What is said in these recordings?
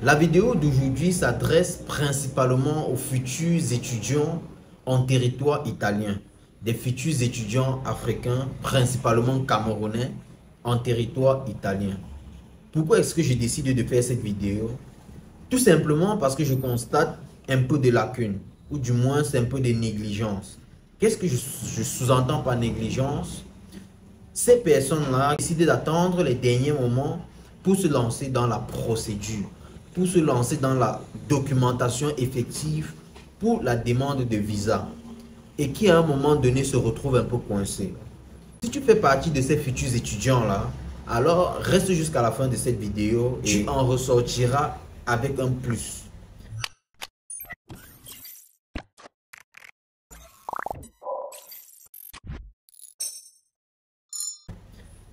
La vidéo d'aujourd'hui s'adresse principalement aux futurs étudiants en territoire italien, des futurs étudiants africains, principalement camerounais, en territoire italien. Pourquoi est-ce que je décide de faire cette vidéo? Tout simplement parce que je constate un peu de lacunes, ou du moins c'est un peu de négligence. Qu'est-ce que je sous-entends par négligence? Ces personnes-là décident d'attendre les derniers moments pour se lancer dans la procédure, pour se lancer dans la documentation effective pour la demande de visa et qui à un moment donné se retrouvent un peu coincés. Si tu fais partie de ces futurs étudiants-là, alors reste jusqu'à la fin de cette vidéo et tu en ressortiras avec un plus.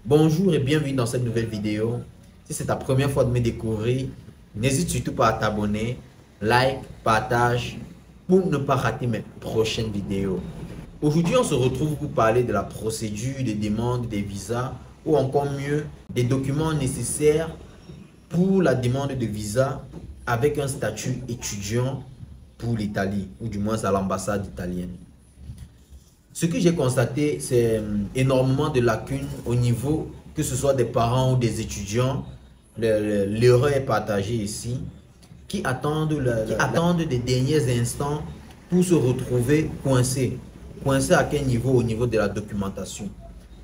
Bonjour et bienvenue dans cette nouvelle vidéo. Si c'est ta première fois de me découvrir, n'hésite surtout pas à t'abonner, like, partage pour ne pas rater mes prochaines vidéos. Aujourd'hui, on se retrouve pour parler de la procédure de demande des visas ou encore mieux, des documents nécessaires pour la demande de visa avec un statut étudiant pour l'Italie ou du moins à l'ambassade italienne. Ce que j'ai constaté, c'est énormément de lacunes au niveau, que ce soit des parents ou des étudiants. L'erreur est partagée ici, qui attendent des derniers instants pour se retrouver coincés. Coincés à quel niveau? Au niveau de la documentation.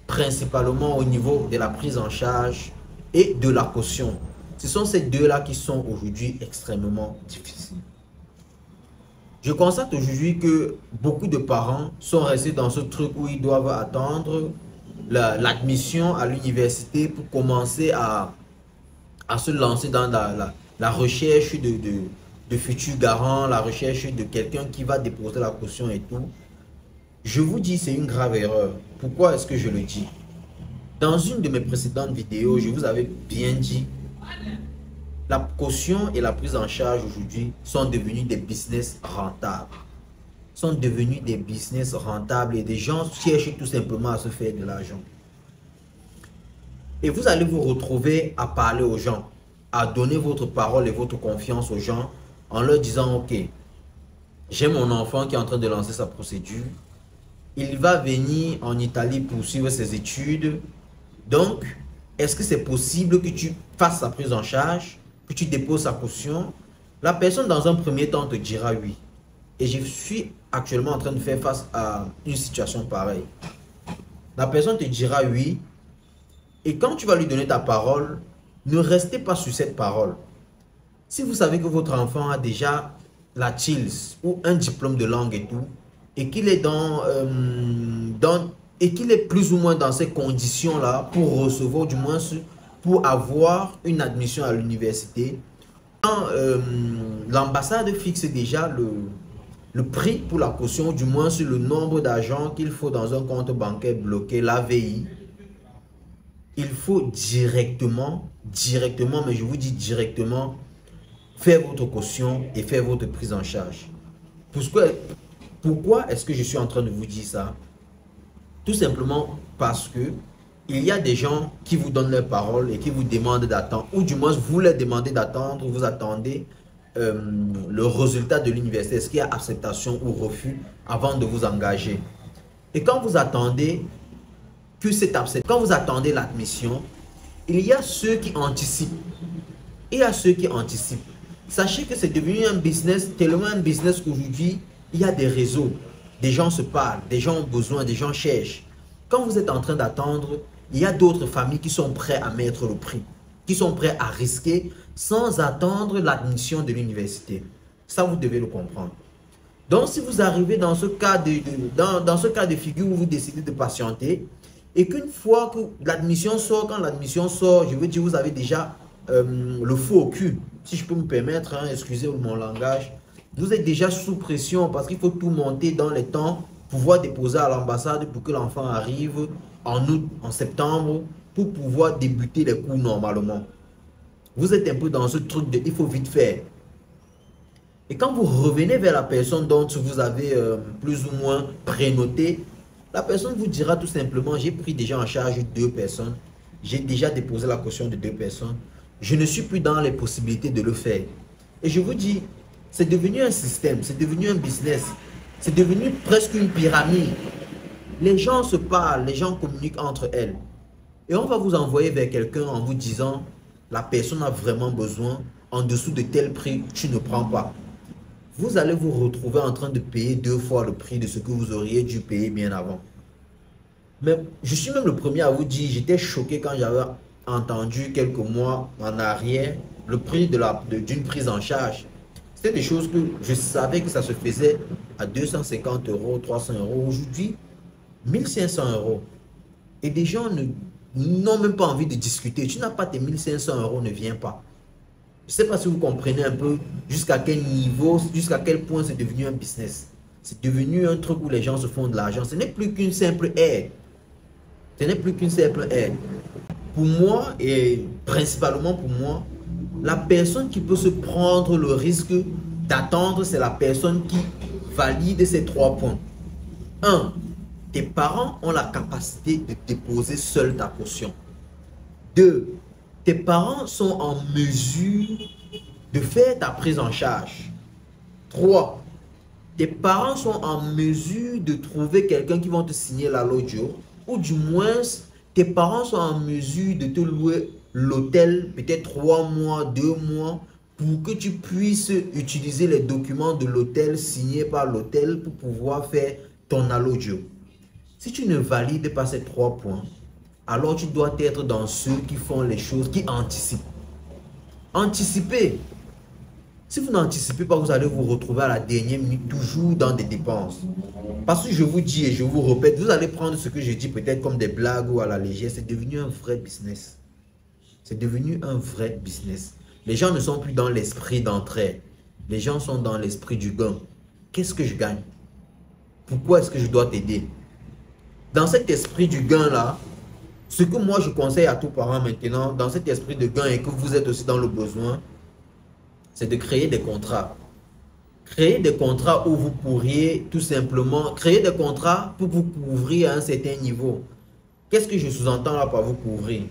Principalement au niveau de la prise en charge et de la caution. Ce sont ces deux-là qui sont aujourd'hui extrêmement difficiles. Je constate aujourd'hui que beaucoup de parents sont restés dans ce truc où ils doivent attendre l'admission à l'université pour commencer à se lancer dans la recherche de futurs garants, la recherche de quelqu'un qui va déposer la caution et tout. Je vous dis, c'est une grave erreur. Pourquoi est-ce que je le dis? Dans une de mes précédentes vidéos, je vous avais bien dit, la caution et la prise en charge aujourd'hui sont devenus des business rentables. Sont devenus des business rentables et des gens cherchent tout simplement à se faire de l'argent. Et vous allez vous retrouver à parler aux gens, à donner votre parole et votre confiance aux gens en leur disant, ok, j'ai mon enfant qui est en train de lancer sa procédure. Il va venir en Italie poursuivre ses études. Donc, est-ce que c'est possible que tu fasses sa prise en charge, que tu déposes sa caution? La personne dans un premier temps te dira oui. Et je suis actuellement en train de faire face à une situation pareille. La personne te dira oui. Et quand tu vas lui donner ta parole, ne restez pas sur cette parole. Si vous savez que votre enfant a déjà la TILS ou un diplôme de langue et tout, et qu'il est qu'il est plus ou moins dans ces conditions-là pour recevoir, du moins pour avoir une admission à l'université, l'ambassade fixe déjà le prix pour la caution, du moins sur le nombre d'argent qu'il faut dans un compte bancaire bloqué, l'AVI. Il faut directement, mais je vous dis directement, faire votre caution et faire votre prise en charge. Pourquoi est-ce que je suis en train de vous dire ça? Tout simplement parce que il y a des gens qui vous donnent leur parole et qui vous demandent d'attendre, ou du moins vous leur demandez d'attendre, vous attendez le résultat de l'université, est-ce qu'il y a acceptation ou refus avant de vous engager. Et quand vous attendez quand vous attendez l'admission, il y a ceux qui anticipent. Il y a ceux qui anticipent. Sachez que c'est devenu un business, tellement un business qu'aujourd'hui, il y a des réseaux. Des gens se parlent, des gens ont besoin, des gens cherchent. Quand vous êtes en train d'attendre, il y a d'autres familles qui sont prêtes à mettre le prix, qui sont prêtes à risquer sans attendre l'admission de l'université. Ça, vous devez le comprendre. Donc, si vous arrivez dans ce cas de figure où vous décidez de patienter, et qu'une fois que l'admission sort, quand l'admission sort, je veux dire, vous avez déjà le feu au cul, si je peux me permettre, hein, excusez mon langage, vous êtes déjà sous pression parce qu'il faut tout monter dans les temps, pouvoir déposer à l'ambassade pour que l'enfant arrive en août, en septembre, pour pouvoir débuter les cours normalement. Vous êtes un peu dans ce truc de il faut vite faire. Et quand vous revenez vers la personne dont vous avez plus ou moins prénoté, la personne vous dira tout simplement, j'ai pris déjà en charge 2 personnes, j'ai déjà déposé la caution de 2 personnes, je ne suis plus dans les possibilités de le faire. Et je vous dis, c'est devenu un système, c'est devenu un business, c'est devenu presque une pyramide. Les gens se parlent, les gens communiquent entre elles. Et on va vous envoyer vers quelqu'un en vous disant, la personne a vraiment besoin, en dessous de tel prix, tu ne prends pas. Vous allez vous retrouver en train de payer 2 fois le prix de ce que vous auriez dû payer bien avant. Mais je suis même le premier à vous dire, j'étais choqué quand j'avais entendu quelques mois en arrière le prix d'une prise en charge. C'était des choses que je savais que ça se faisait à 250 euros, 300 euros. Aujourd'hui, 1500 euros. Et des gens n'ont même pas envie de discuter. Tu n'as pas tes 1500 euros, ne viens pas. Je ne sais pas si vous comprenez un peu jusqu'à quel niveau, jusqu'à quel point c'est devenu un business. C'est devenu un truc où les gens se font de l'argent. Ce n'est plus qu'une simple aide. Ce n'est plus qu'une simple aide. Pour moi, et principalement pour moi, la personne qui peut se prendre le risque d'attendre, c'est la personne qui valide ces 3 points. 1. Tes parents ont la capacité de déposer seule ta caution. 2. Tes parents sont en mesure de faire ta prise en charge. 3. Tes parents sont en mesure de trouver quelqu'un qui va te signer la lojo, ou du moins, tes parents sont en mesure de te louer l'hôtel, peut-être 3 mois, 2 mois, pour que tu puisses utiliser les documents de l'hôtel signés par l'hôtel pour pouvoir faire ton allojo. Si tu ne valides pas ces 3 points, alors tu dois être dans ceux qui font les choses, qui anticipent. Anticipez. Si vous n'anticipez pas, vous allez vous retrouver à la dernière minute, toujours dans des dépenses. Parce que je vous dis et je vous répète, vous allez prendre ce que je dis peut-être comme des blagues ou à la légère. C'est devenu un vrai business. C'est devenu un vrai business. Les gens ne sont plus dans l'esprit d'entraide. Les gens sont dans l'esprit du gain. Qu'est-ce que je gagne? Pourquoi est-ce que je dois t'aider? Dans cet esprit du gain-là, ce que moi je conseille à tous parents maintenant, dans cet esprit de gain et que vous êtes aussi dans le besoin, c'est de créer des contrats. Créer des contrats où vous pourriez tout simplement créer des contrats pour vous couvrir à un certain niveau. Qu'est-ce que je sous-entends là par vous couvrir?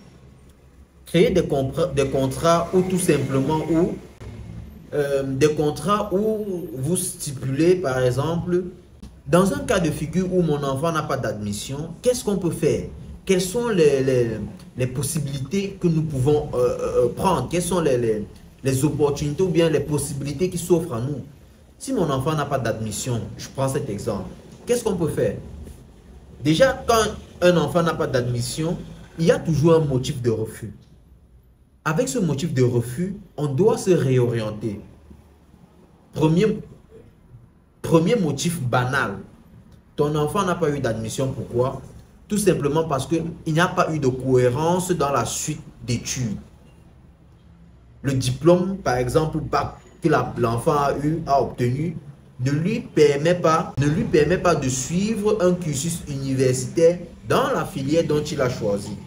Créer des contrats où tout simplement des contrats où vous stipulez par exemple, dans un cas de figure où mon enfant n'a pas d'admission, qu'est-ce qu'on peut faire? Quelles sont les possibilités que nous pouvons prendre? Quelles sont les opportunités ou bien les possibilités qui s'offrent à nous? Si mon enfant n'a pas d'admission, je prends cet exemple, qu'est-ce qu'on peut faire? Déjà, quand un enfant n'a pas d'admission, il y a toujours un motif de refus. Avec ce motif de refus, on doit se réorienter. Premier motif banal. Ton enfant n'a pas eu d'admission, pourquoi? Tout simplement parce qu'il n'y a pas eu de cohérence dans la suite d'études. Le diplôme, par exemple, bac, que l'enfant a obtenu, ne lui permet pas de suivre un cursus universitaire dans la filière dont il a choisi.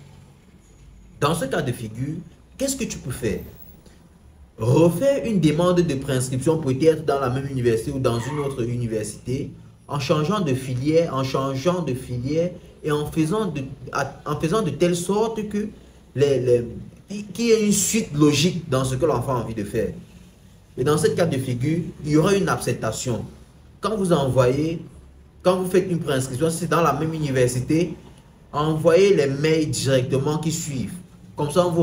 Dans ce cas de figure, qu'est-ce que tu peux faire? Refaire une demande de préinscription peut-être dans la même université ou dans une autre université, en changeant de filière, et en faisant de telle sorte que qu'il y ait une suite logique dans ce que l'enfant a envie de faire. Et dans ce cas de figure, il y aura une acceptation. Quand vous faites une préinscription, si c'est dans la même université, envoyez les mails directement qui suivent. Comme ça, ils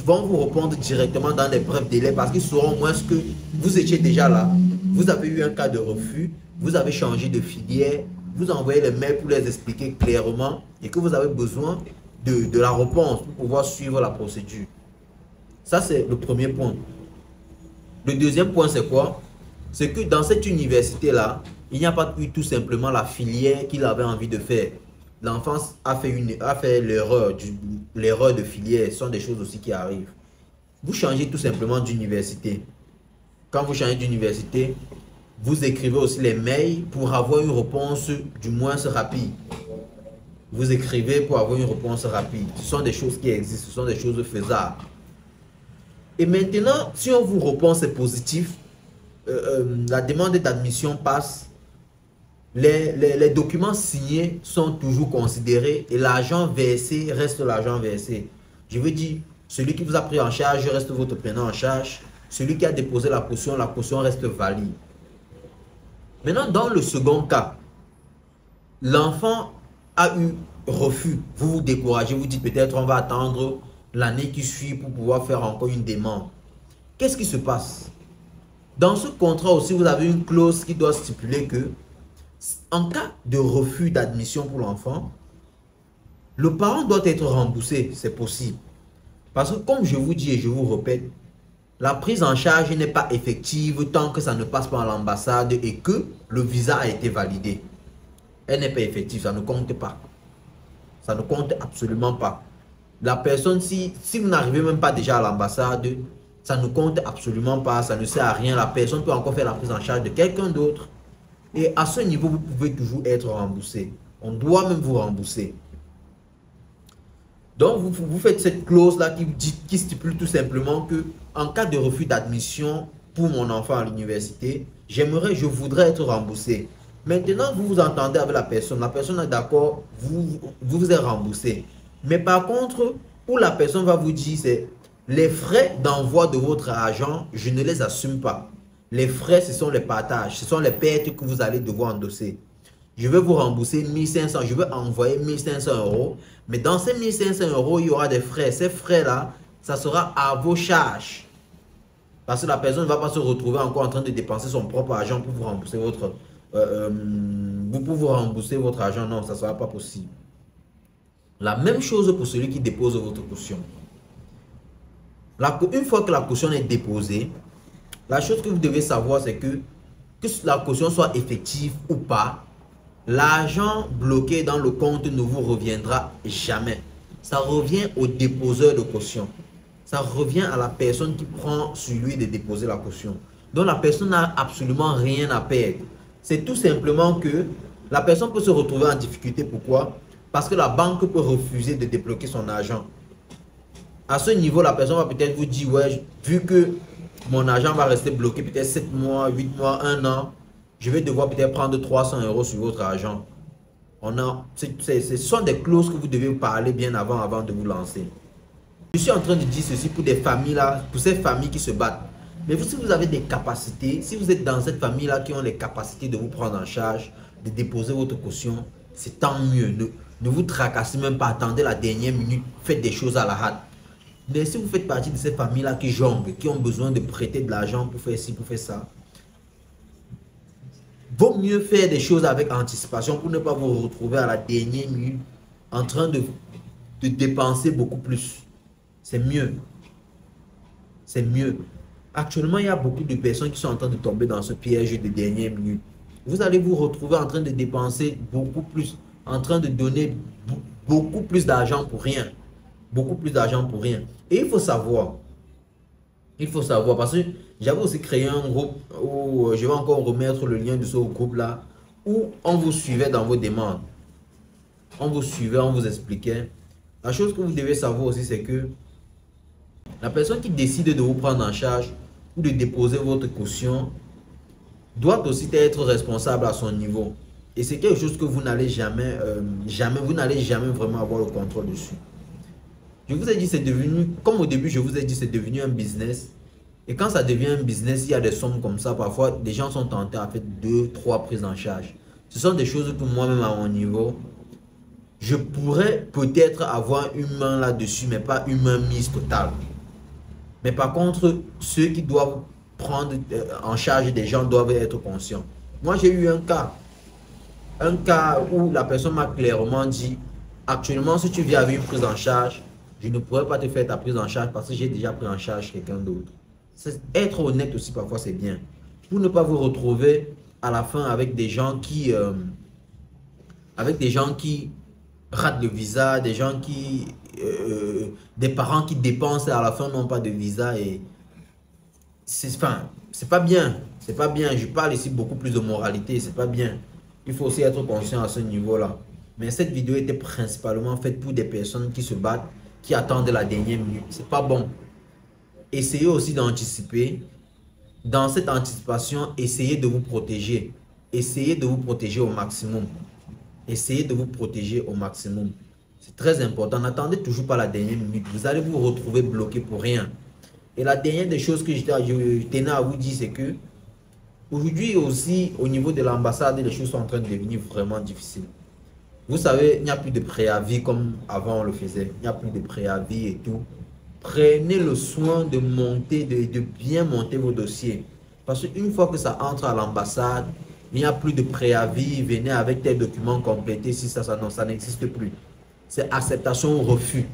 vont vous répondre directement dans les brefs délais parce qu'ils sauront au moins que vous étiez déjà là. Vous avez eu un cas de refus, vous avez changé de filière, vous envoyez les mails pour les expliquer clairement et que vous avez besoin de la réponse pour pouvoir suivre la procédure. Ça, c'est le premier point. Le deuxième point, c'est quoi? C'est que dans cette université-là, il n'y a pas eu tout simplement la filière qu'il avait envie de faire. L'enfant a fait l'erreur de filière. Ce sont des choses aussi qui arrivent. Vous changez tout simplement d'université. Quand vous changez d'université, vous écrivez aussi les mails pour avoir une réponse du moins rapide. Vous écrivez pour avoir une réponse rapide. Ce sont des choses qui existent, ce sont des choses faisables. Et maintenant, si on vous répond c'est positif, la demande d'admission passe, les documents signés sont toujours considérés et l'argent versé reste l'argent versé. Je veux dire, Celui qui vous a pris en charge reste votre preneur en charge. Celui qui a déposé la caution reste valide. Maintenant, dans le second cas, l'enfant a eu refus. Vous vous découragez, vous dites peut-être on va attendre l'année qui suit pour pouvoir faire encore une demande. Qu'est-ce qui se passe? Dans ce contrat aussi, vous avez une clause qui doit stipuler que en cas de refus d'admission pour l'enfant, le parent doit être remboursé, c'est possible. Parce que comme je vous dis et je vous répète, la prise en charge n'est pas effective tant que ça ne passe pas à l'ambassade et que le visa a été validé. Elle n'est pas effective, ça ne compte pas. Ça ne compte absolument pas. La personne, si vous n'arrivez même pas déjà à l'ambassade, ça ne compte absolument pas, ça ne sert à rien. La personne peut encore faire la prise en charge de quelqu'un d'autre. Et à ce niveau, vous pouvez toujours être remboursé. On doit même vous rembourser. Donc, vous faites cette clause-là qui stipule tout simplement que en cas de refus d'admission pour mon enfant à l'université, je voudrais être remboursé. Maintenant, vous vous entendez avec la personne est d'accord, vous êtes remboursé. Mais par contre, où la personne va vous dire, c'est les frais d'envoi de votre argent, je ne les assume pas. Les frais, ce sont les partages, ce sont les pertes que vous allez devoir endosser. Je vais vous rembourser 1500, je vais envoyer 1500 €. Mais dans ces 1500 €, il y aura des frais. Ces frais-là, ça sera à vos charges. Parce que la personne ne va pas se retrouver encore en train de dépenser son propre argent pour vous rembourser votre argent. Non, ça ne sera pas possible. La même chose pour celui qui dépose votre caution. Une fois que la caution est déposée, la chose que vous devez savoir, c'est que la caution soit effective ou pas, l'argent bloqué dans le compte ne vous reviendra jamais. Ça revient au déposeur de caution. Ça revient à la personne qui prend sur lui de déposer la caution. Donc la personne n'a absolument rien à perdre. C'est tout simplement que la personne peut se retrouver en difficulté. Pourquoi? Parce que la banque peut refuser de débloquer son argent. À ce niveau, la personne va peut-être vous dire, ouais, vu que mon argent va rester bloqué peut-être 7 mois, 8 mois, 1 an, je vais devoir peut-être prendre 300 € sur votre argent. Ce sont des clauses que vous devez parler bien avant de vous lancer. Je suis en train de dire ceci pour des familles là, pour ces familles qui se battent. Mais si vous avez des capacités, si vous êtes dans cette famille là qui ont les capacités de vous prendre en charge, de déposer votre caution, c'est tant mieux. Ne vous tracassez même pas, attendez la dernière minute, faites des choses à la hâte. Mais si vous faites partie de ces familles là qui jonglent, qui ont besoin de prêter de l'argent pour faire ci, pour faire ça, vaut mieux faire des choses avec anticipation pour ne pas vous retrouver à la dernière minute en train de dépenser beaucoup plus. C'est mieux. C'est mieux. Actuellement, il y a beaucoup de personnes qui sont en train de tomber dans ce piège de dernière minute. Vous allez vous retrouver en train de dépenser beaucoup plus, en train de donner beaucoup plus d'argent pour rien. Beaucoup plus d'argent pour rien. Et il faut savoir, parce que j'avais aussi créé un groupe où je vais encore remettre le lien de ce groupe-là, où on vous suivait dans vos demandes. On vous suivait, on vous expliquait. La chose que vous devez savoir aussi, c'est que la personne qui décide de vous prendre en charge ou de déposer votre caution doit aussi être responsable à son niveau. Et c'est quelque chose que vous n'allez jamais vraiment avoir le contrôle dessus. Je vous ai dit, c'est devenu, comme au début, je vous ai dit, c'est devenu un business. Et quand ça devient un business, il y a des sommes comme ça. Parfois, des gens sont tentés à faire 2, 3 prises en charge. Ce sont des choses que moi-même, à mon niveau, je pourrais peut-être avoir une main là-dessus, mais pas une main mise totale. Mais par contre, ceux qui doivent prendre en charge des gens doivent être conscients. Moi, j'ai eu un cas où la personne m'a clairement dit, actuellement, si tu viens avec une prise en charge, je ne pourrais pas te faire ta prise en charge parce que j'ai déjà pris en charge quelqu'un d'autre. Être honnête aussi, parfois, c'est bien. Pour ne pas vous retrouver à la fin avec des gens qui ratent le visa, des parents qui dépensent et à la fin n'ont pas de visa. Et c'est pas bien. C'est pas bien. Je parle ici beaucoup plus de moralité. C'est pas bien. Il faut aussi être conscient à ce niveau-là. Mais cette vidéo était principalement faite pour des personnes qui se battent, qui attendent la dernière minute. C'est pas bon. Essayez aussi d'anticiper. Dans cette anticipation, essayez de vous protéger. Essayez de vous protéger au maximum. Essayez de vous protéger au maximum. C'est très important. N'attendez toujours pas la dernière minute. Vous allez vous retrouver bloqué pour rien. Et la dernière des choses que je tenais à vous dire, c'est que aujourd'hui aussi, au niveau de l'ambassade, les choses sont en train de devenir vraiment difficiles. Vous savez, il n'y a plus de préavis comme avant on le faisait. Il n'y a plus de préavis et tout. Prenez le soin de monter, de bien monter vos dossiers. Parce qu'une fois que ça entre à l'ambassade, il n'y a plus de préavis. Venez avec tes documents complétés. Si ça non, ça n'existe plus. C'est acceptation ou refus.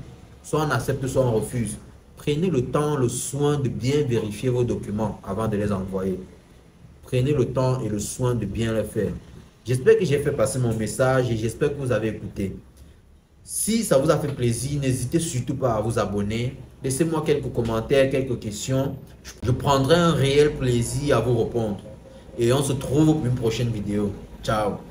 Soit on accepte, soit on refuse. Prenez le temps, le soin de bien vérifier vos documents avant de les envoyer. Prenez le temps et le soin de bien les faire. J'espère que j'ai fait passer mon message et j'espère que vous avez écouté. Si ça vous a fait plaisir, n'hésitez surtout pas à vous abonner. Laissez-moi quelques commentaires, quelques questions. Je prendrai un réel plaisir à vous répondre. Et on se retrouve pour une prochaine vidéo. Ciao.